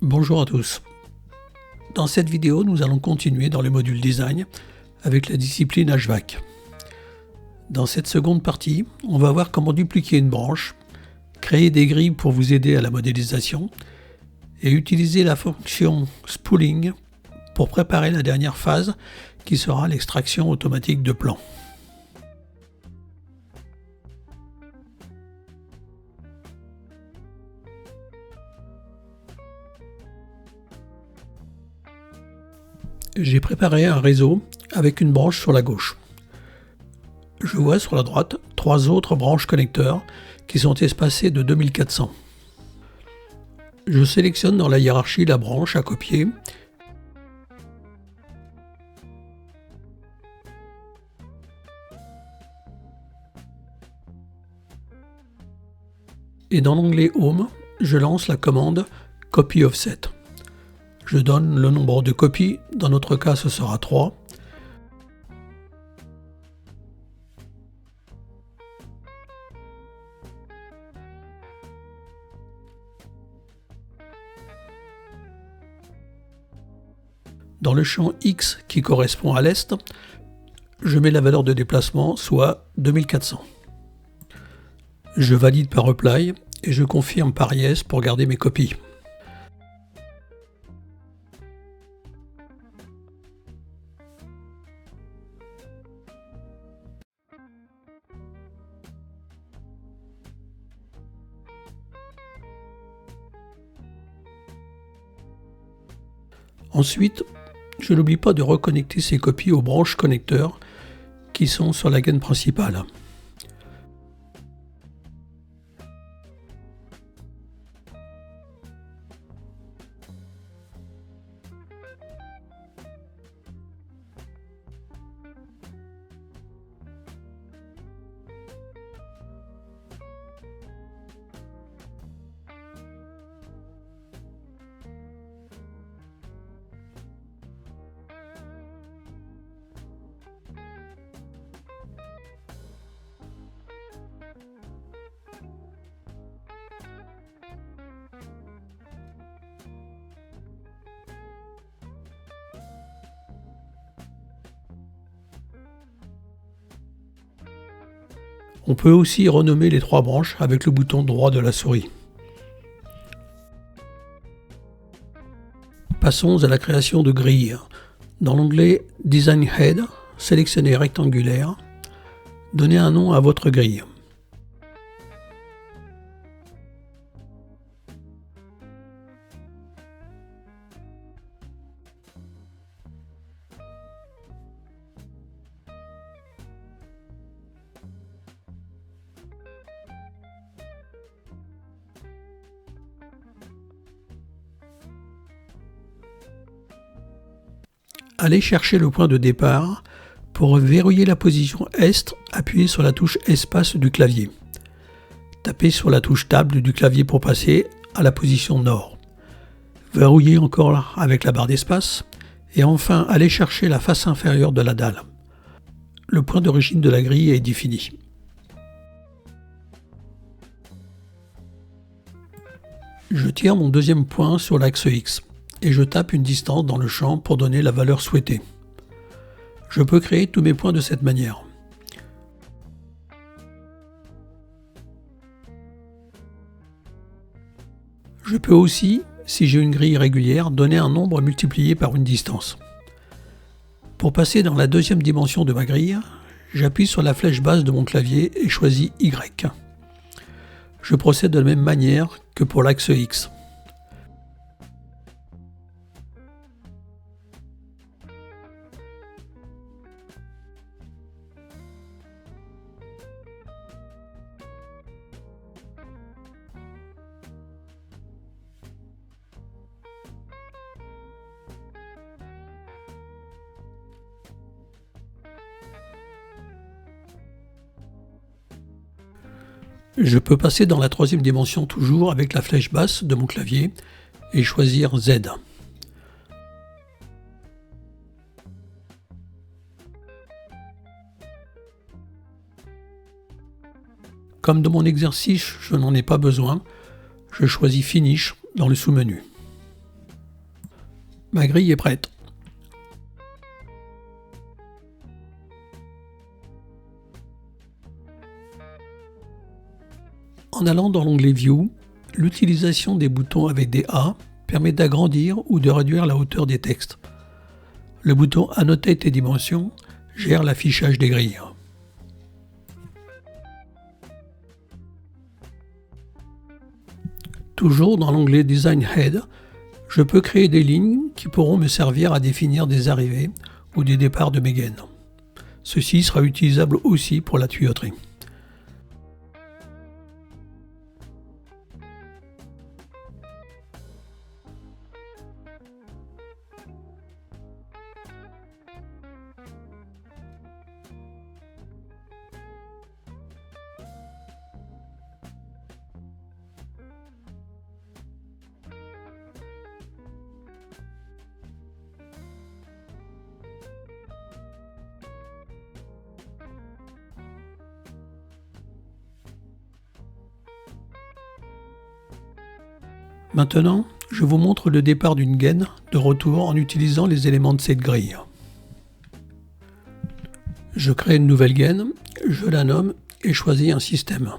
Bonjour à tous. Dans cette vidéo, nous allons continuer dans le module Design avec la discipline HVAC. Dans cette seconde partie, on va voir comment dupliquer une branche, créer des grilles pour vous aider à la modélisation et utiliser la fonction spooling pour préparer la dernière phase qui sera l'extraction automatique de plans. J'ai préparé un réseau avec une branche sur la gauche. Je vois sur la droite 3 autres branches connecteurs qui sont espacées de 2400. Je sélectionne dans la hiérarchie la branche à copier et dans l'onglet Home, je lance la commande Copy Offset. Je donne le nombre de copies, dans notre cas ce sera 3. Dans le champ X qui correspond à l'Est, je mets la valeur de déplacement, soit 2400. Je valide par Apply et je confirme par Yes pour garder mes copies. Ensuite, je n'oublie pas de reconnecter ces copies aux branches connecteurs qui sont sur la gaine principale. On peut aussi renommer les 3 branches avec le bouton droit de la souris. Passons à la création de grilles. Dans l'onglet Design Head, sélectionnez rectangulaire, donnez un nom à votre grille. Allez chercher le point de départ. Pour verrouiller la position Est, appuyez sur la touche Espace du clavier. Tapez sur la touche Table du clavier pour passer à la position Nord. Verrouillez encore avec la barre d'espace. Et enfin, allez chercher la face inférieure de la dalle. Le point d'origine de la grille est défini. Je tire mon deuxième point sur l'axe X. Et je tape une distance dans le champ pour donner la valeur souhaitée. Je peux créer tous mes points de cette manière. Je peux aussi, si j'ai une grille régulière, donner un nombre multiplié par une distance. Pour passer dans la deuxième dimension de ma grille, j'appuie sur la flèche basse de mon clavier et choisis Y. Je procède de la même manière que pour l'axe X. Je peux passer dans la troisième dimension toujours avec la flèche basse de mon clavier et choisir Z. Comme dans mon exercice, je n'en ai pas besoin, je choisis Finish dans le sous-menu. Ma grille est prête. En allant dans l'onglet View, l'utilisation des boutons avec des A permet d'agrandir ou de réduire la hauteur des textes. Le bouton Annotate et dimensions gère l'affichage des grilles. Toujours dans l'onglet Design Head, je peux créer des lignes qui pourront me servir à définir des arrivées ou des départs de mes gaines. Ceci sera utilisable aussi pour la tuyauterie. Maintenant, je vous montre le départ d'une gaine de retour en utilisant les éléments de cette grille. Je crée une nouvelle gaine, je la nomme et choisis un système.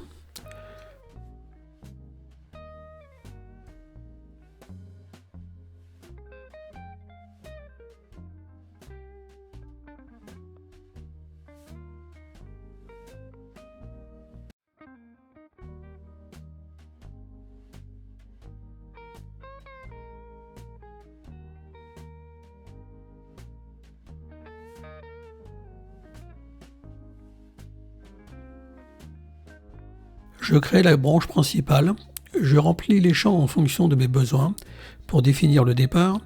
Je crée la branche principale, je remplis les champs en fonction de mes besoins pour définir le départ.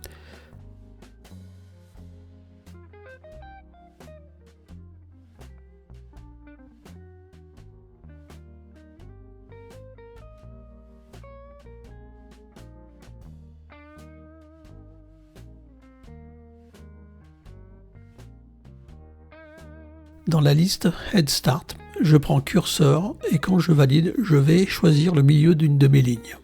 Dans la liste Head Start, je prends curseur et quand je valide, je vais choisir le milieu d'une de mes lignes.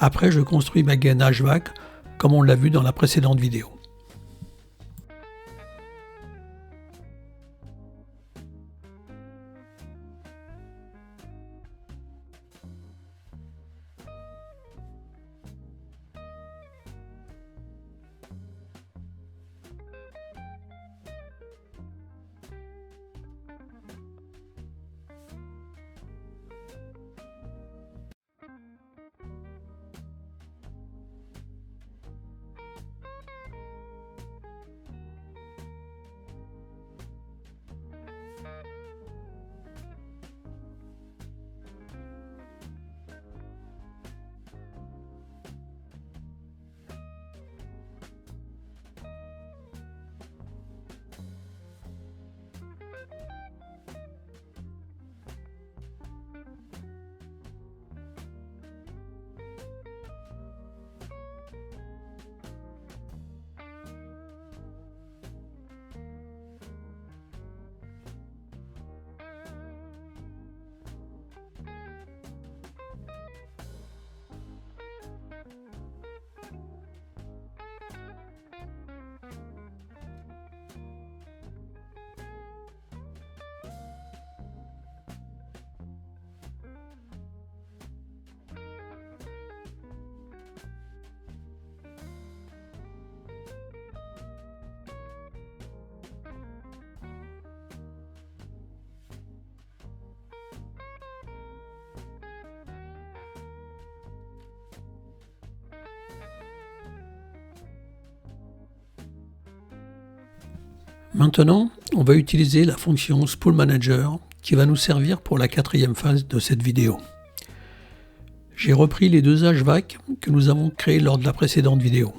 Après, je construis ma gaine HVAC comme on l'a vu dans la précédente vidéo. Maintenant, on va utiliser la fonction Spool Manager qui va nous servir pour la quatrième phase de cette vidéo. J'ai repris les deux HVAC que nous avons créés lors de la précédente vidéo.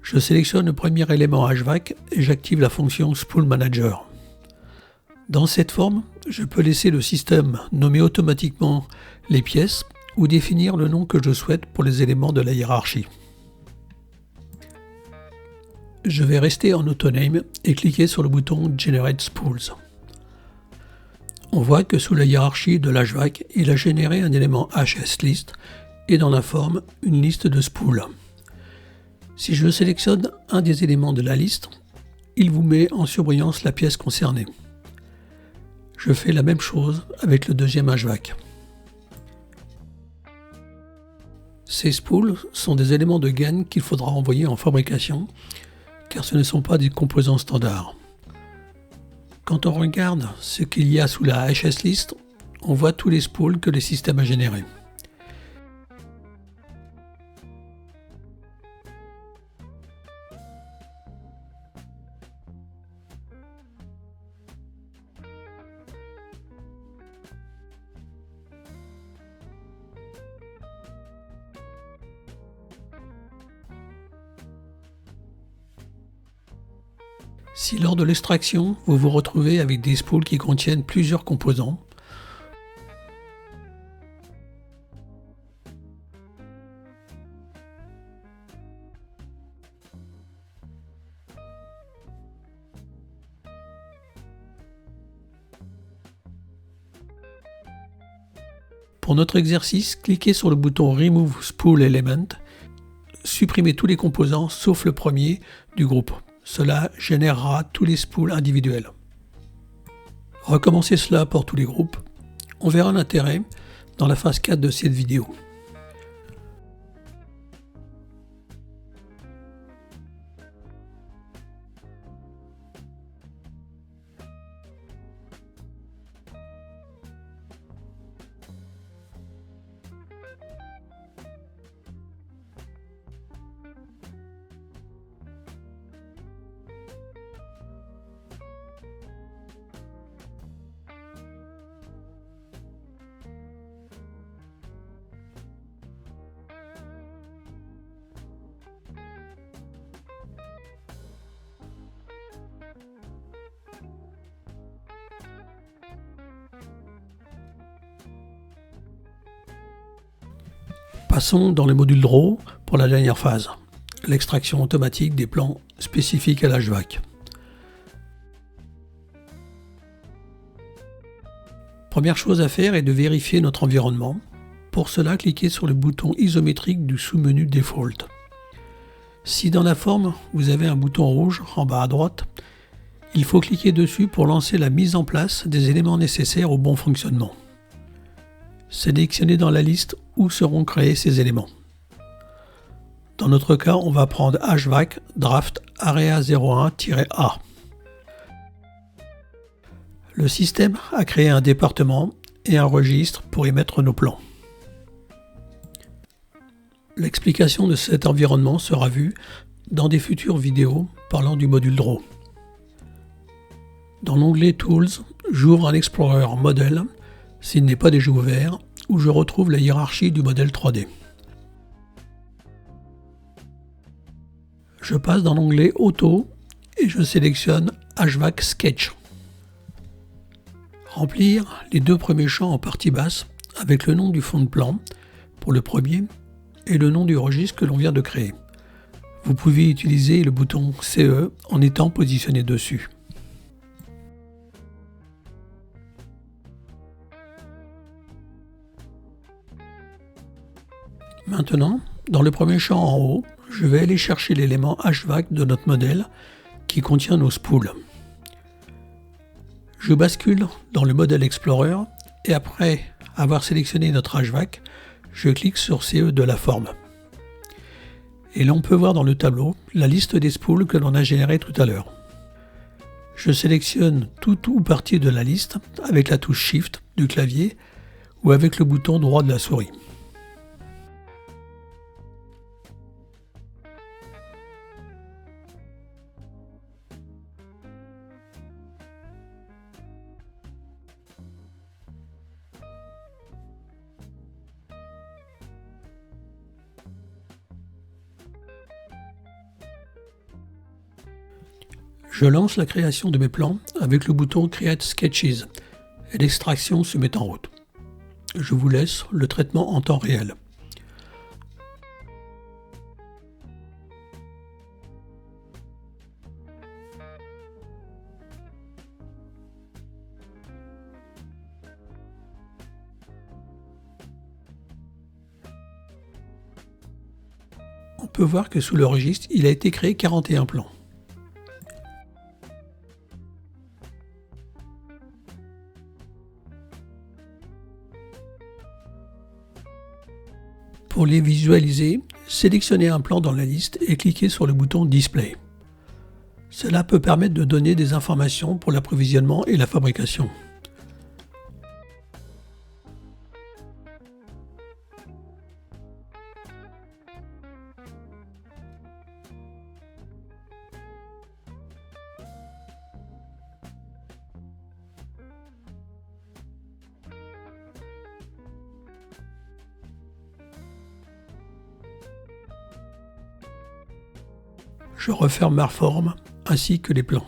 Je sélectionne le premier élément HVAC et j'active la fonction Spool Manager. Dans cette forme, je peux laisser le système nommer automatiquement les pièces ou définir le nom que je souhaite pour les éléments de la hiérarchie. Je vais rester en AutoName et cliquer sur le bouton Generate Spools. On voit que sous la hiérarchie de l'HVAC, il a généré un élément HSList et dans la forme une liste de spools. Si je sélectionne un des éléments de la liste, il vous met en surbrillance la pièce concernée. Je fais la même chose avec le deuxième HVAC. Ces spools sont des éléments de gaine qu'il faudra envoyer en fabrication, car ce ne sont pas des composants standards. Quand on regarde ce qu'il y a sous la HSList, on voit tous les spools que le système a générés. Si lors de l'extraction, vous vous retrouvez avec des spools qui contiennent plusieurs composants, pour notre exercice, cliquez sur le bouton Remove Spool Element, supprimez tous les composants sauf le premier du groupe. Cela générera tous les spools individuels. Recommencez cela pour tous les groupes. On verra l'intérêt dans la phase 4 de cette vidéo. Passons dans le module Draw pour la dernière phase, l'extraction automatique des plans spécifiques à l'HVAC. Première chose à faire est de vérifier notre environnement. Pour cela, cliquez sur le bouton isométrique du sous-menu Default. Si dans la forme, vous avez un bouton rouge en bas à droite, il faut cliquer dessus pour lancer la mise en place des éléments nécessaires au bon fonctionnement. Sélectionnez dans la liste où seront créés ces éléments. Dans notre cas, on va prendre HVAC Draft Area 01-A. Le système a créé un département et un registre pour y mettre nos plans. L'explication de cet environnement sera vue dans des futures vidéos parlant du module Draw. Dans l'onglet Tools, j'ouvre un Explorer Model s'il n'est pas déjà ouvert, où je retrouve la hiérarchie du modèle 3D. Je passe dans l'onglet Auto et je sélectionne HVAC Sketch. Remplir les deux premiers champs en partie basse avec le nom du fond de plan pour le premier et le nom du registre que l'on vient de créer. Vous pouvez utiliser le bouton CE en étant positionné dessus. Maintenant, dans le premier champ en haut, je vais aller chercher l'élément HVAC de notre modèle qui contient nos spools. Je bascule dans le Model Explorer et après avoir sélectionné notre HVAC, je clique sur CE de la forme. Et l'on peut voir dans le tableau la liste des spools que l'on a générés tout à l'heure. Je sélectionne tout ou partie de la liste avec la touche Shift du clavier ou avec le bouton droit de la souris. Je lance la création de mes plans avec le bouton Create Sketches et l'extraction se met en route. Je vous laisse le traitement en temps réel. On peut voir que sous le registre, il a été créé 41 plans. Pour les visualiser, sélectionnez un plan dans la liste et cliquez sur le bouton Display. Cela peut permettre de donner des informations pour l'approvisionnement et la fabrication. Je referme ma forme ainsi que les plans.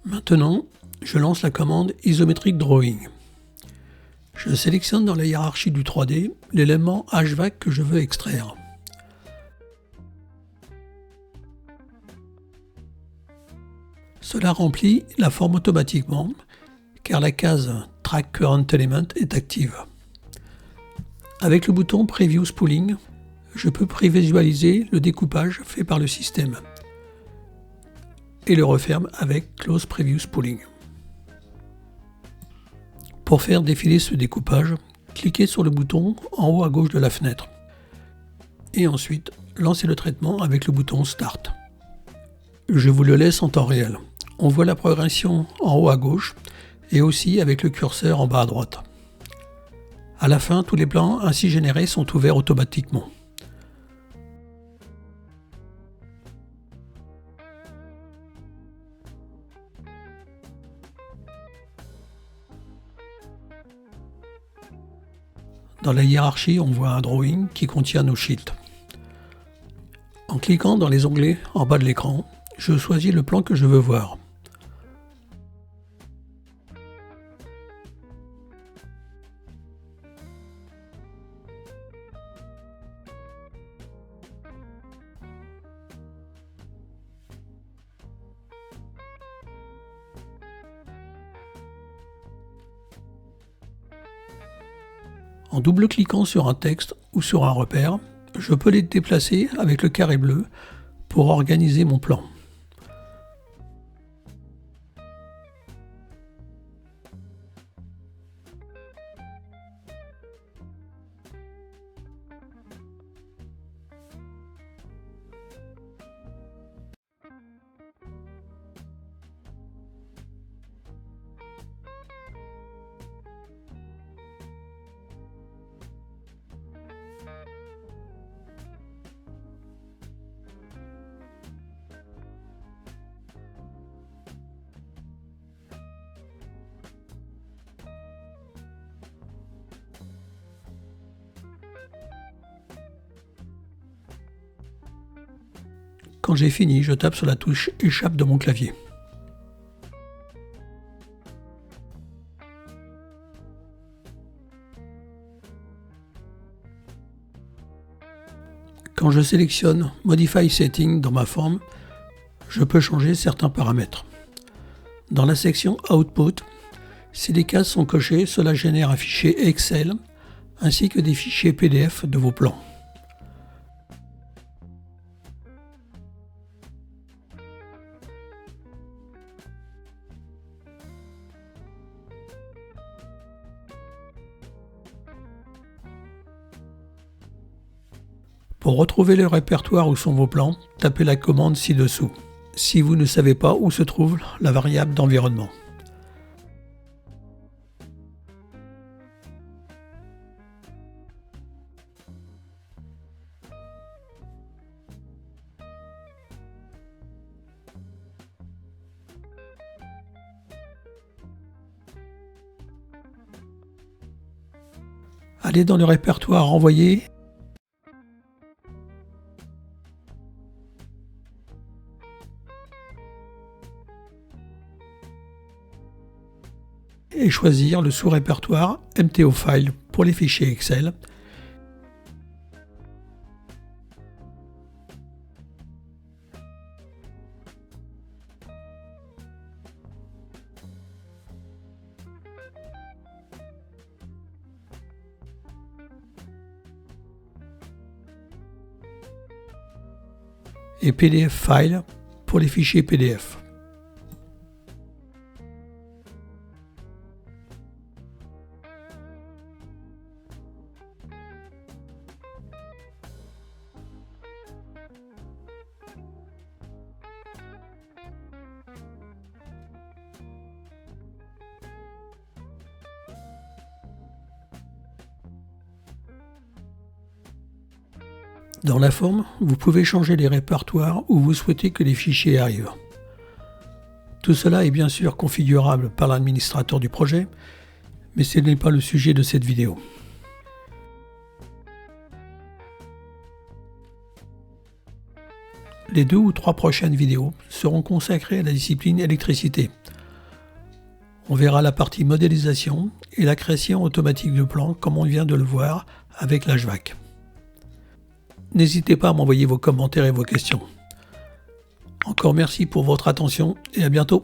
Maintenant, je lance la commande Isometric Drawing. Je sélectionne dans la hiérarchie du 3D l'élément HVAC que je veux extraire. Cela remplit la forme automatiquement car la case Track Current Element est active. Avec le bouton Preview Spooling, je peux prévisualiser le découpage fait par le système et le referme avec Close Preview Spooling. Pour faire défiler ce découpage, cliquez sur le bouton en haut à gauche de la fenêtre et ensuite lancez le traitement avec le bouton Start. Je vous le laisse en temps réel. On voit la progression en haut à gauche et aussi avec le curseur en bas à droite. À la fin, tous les plans ainsi générés sont ouverts automatiquement. Dans la hiérarchie, on voit un drawing qui contient nos sheets. En cliquant dans les onglets en bas de l'écran, je choisis le plan que je veux voir. En double-cliquant sur un texte ou sur un repère, je peux les déplacer avec le carré bleu pour organiser mon plan. Quand j'ai fini, je tape sur la touche Échappe de mon clavier. Quand je sélectionne Modify Setting dans ma forme, je peux changer certains paramètres. Dans la section Output, si les cases sont cochées, cela génère un fichier Excel ainsi que des fichiers PDF de vos plans. Pour retrouver le répertoire où sont vos plans, tapez la commande ci-dessous, si vous ne savez pas où se trouve la variable d'environnement. Allez dans le répertoire Envoyer et choisir le sous-répertoire MTO File pour les fichiers Excel. Et PDF File pour les fichiers PDF. Dans la forme, vous pouvez changer les répertoires où vous souhaitez que les fichiers arrivent. Tout cela est bien sûr configurable par l'administrateur du projet, mais ce n'est pas le sujet de cette vidéo. Les 2 ou 3 prochaines vidéos seront consacrées à la discipline électricité. On verra la partie modélisation et la création automatique de plans comme on vient de le voir avec l'HVAC. N'hésitez pas à m'envoyer vos commentaires et vos questions. Encore merci pour votre attention et à bientôt.